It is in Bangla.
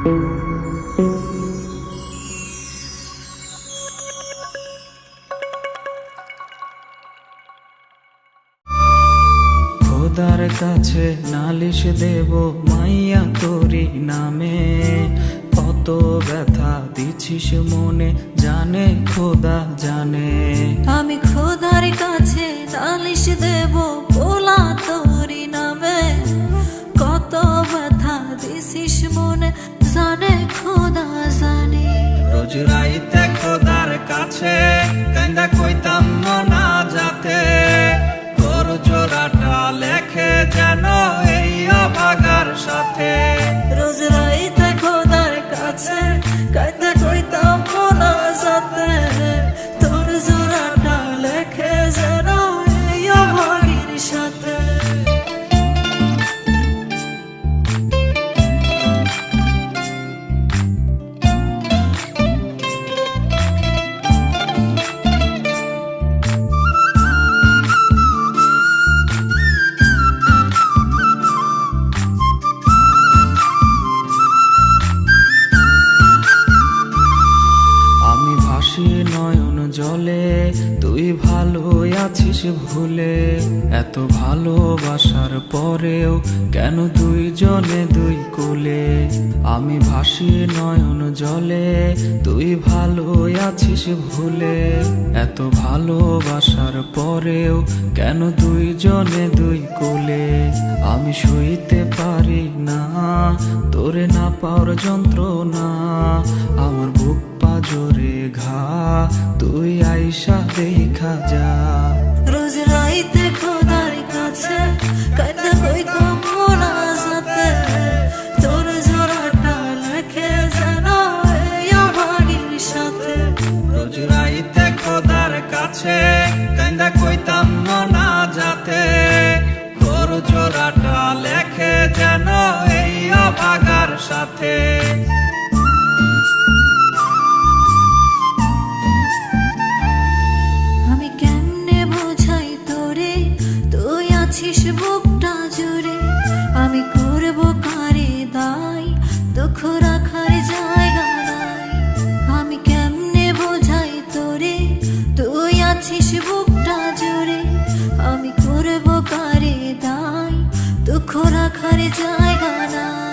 খোদার কাছে নালিশ দেব মাইয়া তোরি নামে, কত ব্যথা দিছিস মনে জানে খোদা জানে। আমি খোদার কাছে নালিশ দেব পোলা তোরি নামে, কত ব্যথা দিছিস মনে জানে খোদা জানে। রোজ রাইতে খোদার কাছে কান্দা কইতাম না যাতে, তোর জোড়াটা লেখে যেন এই অভাগার সাথে। রোজ রাইতে খোদার কাছে কান্দা কইতাম না যাতে, তোর জোড়াটা লেখে যেন এই অভাগীর সাথে। নয়ন জলে তুই ভালো আছিস ভুলে, এত ভালোবাসার পরেও কেন দুইজনে দুই কুলে। আমি ভাসি নয়ন জলে তুই ভালো আছিস ভুলে, এত ভালোবাসার পরেও কেন দুইজনে দুই কুলে। আমি সইতে পারি না তোরে না পাওয়ার যন্ত্রণা, আমার বুক পাজরে ঘা তুই আইসা দেখা যা। রোজ রাইতে খোদার কাছে কান্দা কইতাম না যাতে, তোর জোড়াটা লেখে যেন এই অভাগীর সাথে। রোজ রাইতে খোদার কাছে কান্দা কইতাম না যাতে, তোর জোড়াটা লেখে যেন এই অভাগার সাথে। আমি কেমনে বোঝাই তোরে তুই আছিস বুকটা জুড়ে, আমি করবো কারে দায় দুঃখ রাখার জায়গা নাই। আমি কেমনে বোঝাই তোরে তুই আছিস বুকটা জুড়ে, আমি করবো কারে দায় দুঃখ রাখার জায়গা নাই।